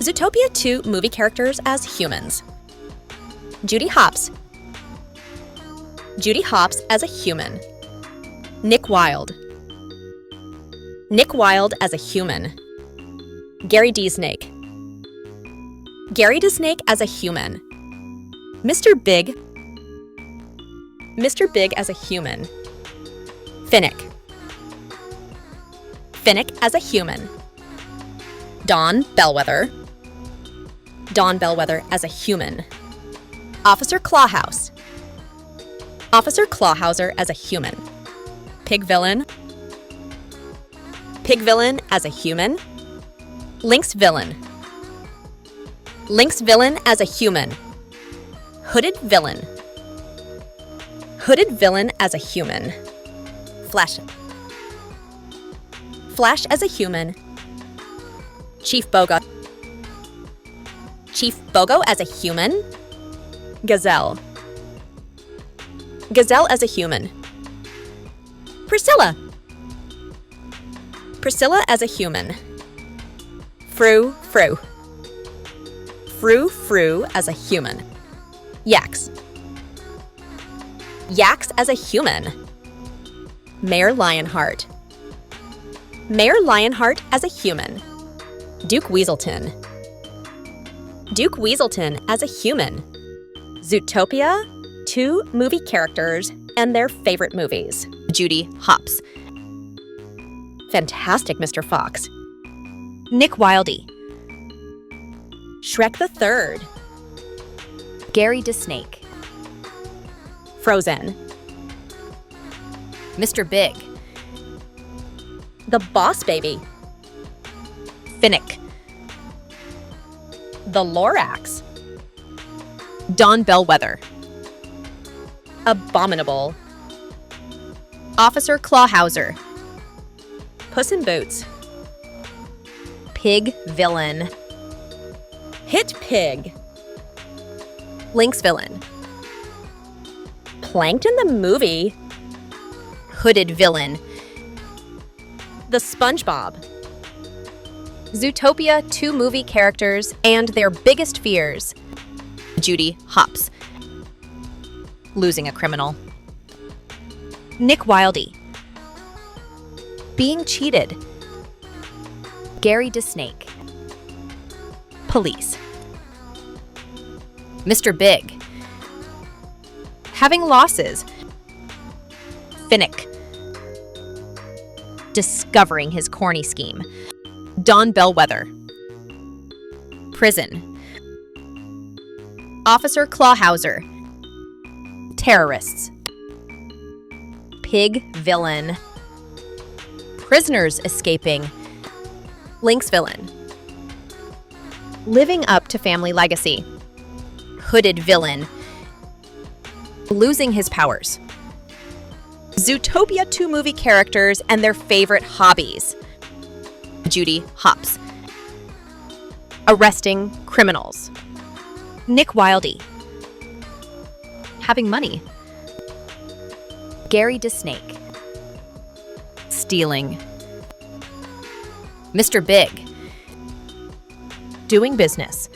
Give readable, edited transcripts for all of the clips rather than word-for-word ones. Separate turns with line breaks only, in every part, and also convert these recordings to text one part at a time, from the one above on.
Zootopia 2 movie characters as humans. Judy Hopps. Judy Hopps as a human. Nick Wilde. Nick Wilde as a human. Gary D. Snake. Gary D. Snake as a human. Mr. Big. Mr. Big as a human. Finnick. Finnick as a human. Don Bellwether. Don Bellwether as a human. Officer Clawhauser. Officer Clawhauser as a human. Pig Villain. Pig Villain as a human. Lynx Villain. Lynx Villain as a human. Hooded Villain. Hooded Villain as a human. Flash. Flash as a human. Chief Bogo. Chief Bogo as a human. Gazelle. Gazelle as a human. Priscilla. Priscilla as a human. Frou. Frou as a human. Yaks. Yaks as a human. Mayor Lionheart. Mayor Lionheart as a human. Duke Weaselton. Duke Weaselton as a human. Zootopia, 2 movie characters and their favorite movies. Judy Hopps. Fantastic Mr. Fox. Nick Wilde. Shrek the Third. Gary D. Snake. Frozen. Mr. Big. The Boss Baby. Finnick. The Lorax. Don Bellwether. Abominable. Officer Clawhauser. Puss in Boots. Pig Villain. Hit Pig. Lynx Villain. Plankton the Movie. Hooded Villain. The SpongeBob. Zootopia 2 movie characters and their biggest fears. Judy Hopps. Losing a criminal. Nick Wilde. Being cheated. Gary D. Snake. Police. Mr. Big. Having losses. Finnick. Discovering his corny scheme. Don Bellwether. Prison. Officer Clawhauser. Terrorists. Pig Villain. Prisoners escaping. Lynx Villain. Living up to family legacy. Hooded Villain. Losing his powers. Zootopia 2 movie characters and their favorite hobbies. Judy Hopps. Arresting criminals. Nick Wilde. Having money. Gary D. Snake. Stealing. Mr. Big. Doing business.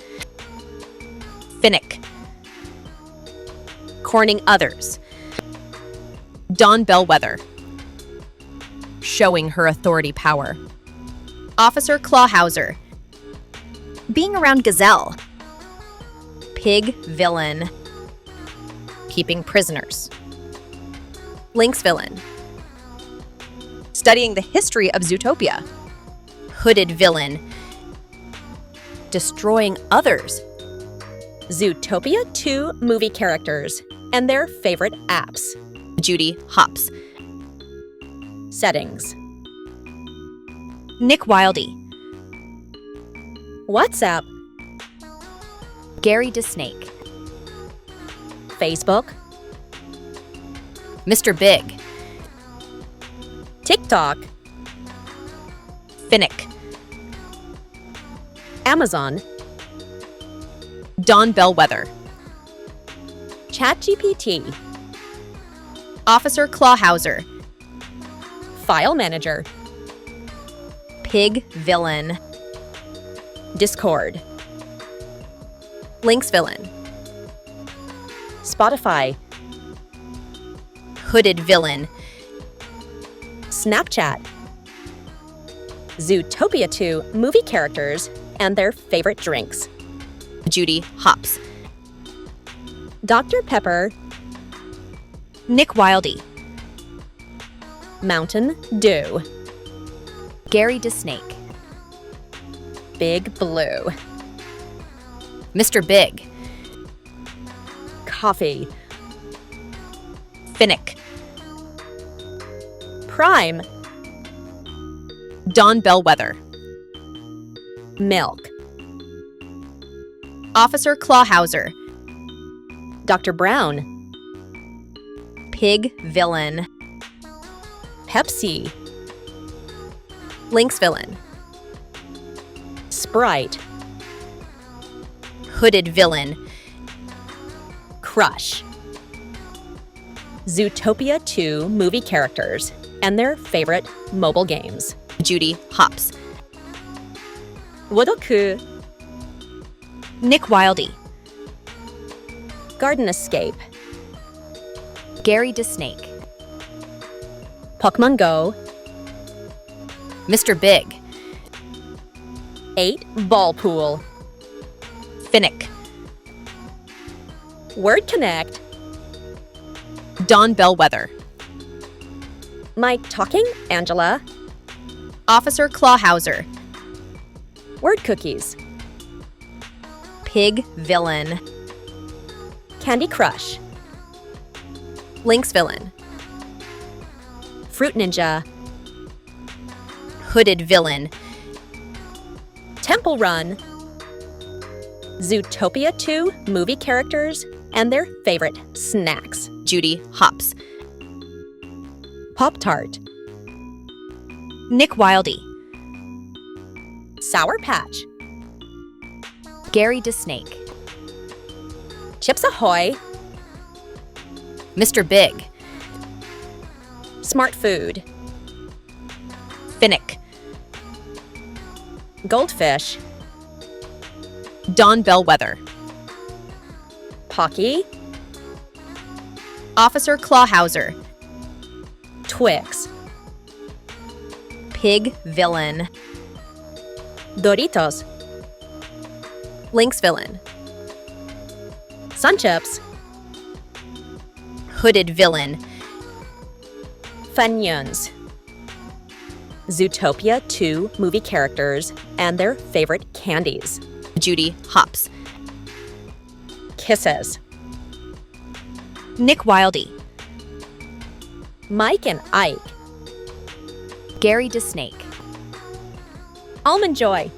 Finnick. Corning others. Don Bellwether. Showing her authority power. Officer Clawhauser. Being around Gazelle. Pig Villain. Keeping prisoners. Lynx Villain. Studying the history of Zootopia. Hooded Villain. Destroying others. Zootopia 2 movie characters and their favorite apps. Judy Hopps. Settings. Nick Wilde. WhatsApp. Gary D. Snake. Facebook. Mr. Big. TikTok. Finnick. Amazon. Don Bellwether. ChatGPT. Officer Clawhauser. File Manager. Pig Villain. Discord. Lynx villain. Spotify. Hooded villain. Snapchat. Zootopia 2 movie characters and their favorite drinks. Judy Hopps. Dr. Pepper.
Nick Wilde.
Mountain Dew.
Gary DeSnake.
Big Blue.
Mr. Big.
Coffee.
Finnick.
Prime.
Don Bellwether.
Milk.
Officer Clawhauser.
Dr. Brown.
Pig villain.
Pepsi.
Lynx villain.
Sprite.
Hooded villain.
Crush. Zootopia 2 movie characters and their favorite mobile games.
Judy Hopps.
Wodoku.
Nick Wilde.
Garden Escape.
Gary DeSnake.
Pokemon Go.
Mr. Big.
8 Ball Pool.
Finnick.
Word Connect.
Don Bellwether.
Mike Talking Angela.
Officer Clawhauser.
Word Cookies.
Pig villain.
Candy Crush.
Lynx villain.
Fruit Ninja.
Hooded villain.
Temple Run. Zootopia 2 movie characters and their favorite snacks.
Judy Hopps.
Pop-Tart.
Nick Wilde.
Sour Patch.
Gary DeSnake.
Chips Ahoy.
Mr. Big.
Smart Food.
Finnick.
Goldfish.
Don Bellwether.
Pocky.
Officer Clawhauser.
Twix.
Pig villain.
Doritos.
Lynx villain.
Sun Chips.
Hooded villain.
Funyuns. Zootopia 2 movie characters and their favorite candies.
Judy Hopps.
Kisses.
Nick Wilde.
Mike and Ike.
Gary DeSnake.
Almond Joy.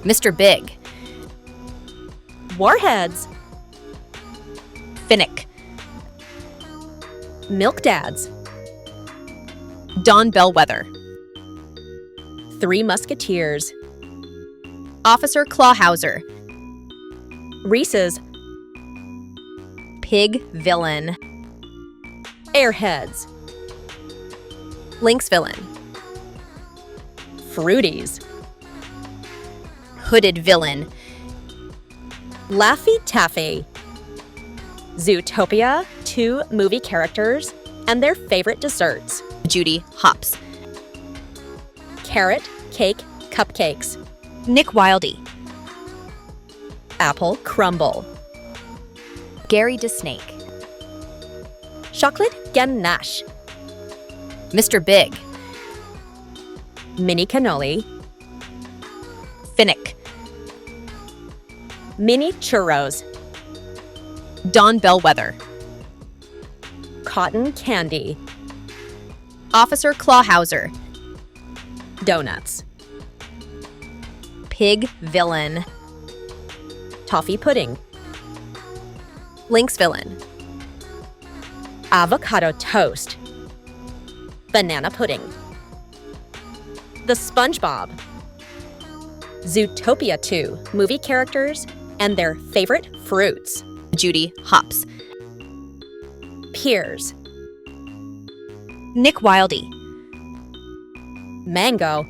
Mr. Big.
Warheads.
Finnick.
Milk Dads.
Don Bellwether.
3 Musketeers.
Officer Clawhauser.
Reese's.
Pig villain.
Airheads.
Lynx villain.
Fruities.
Hooded villain.
Laffy Taffy. Zootopia 2 movie characters and their favorite desserts.
Judy Hopps.
Carrot Cake Cupcakes.
Nick Wilde.
Apple Crumble.
Gary DeSnake.
Chocolate Ganache.
Mr. Big.
Mini Cannoli.
Finnick.
Mini Churros.
Don Bellwether.
Cotton Candy.
Officer Clawhauser.
Donuts.
Pig villain.
Toffee Pudding.
Lynx villain.
Avocado Toast. Banana Pudding. The SpongeBob. Zootopia 2 movie characters and their favorite fruits.
Judy Hopps.
Pears.
Nick Wilde.
Mango.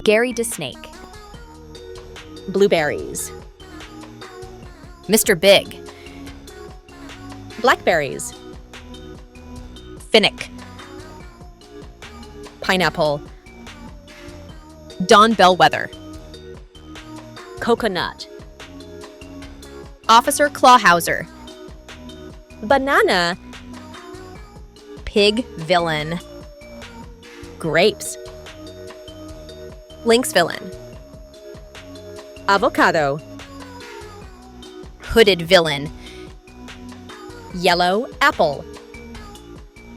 Gary DeSnake.
Blueberries.
Mr. Big.
Blackberries.
Finnick.
Pineapple.
Don Bellwether.
Coconut.
Officer Clawhauser.
Banana.
Pig Villain.
Grapes.
Lynx Villain.
Avocado.
Hooded Villain.
Yellow apple.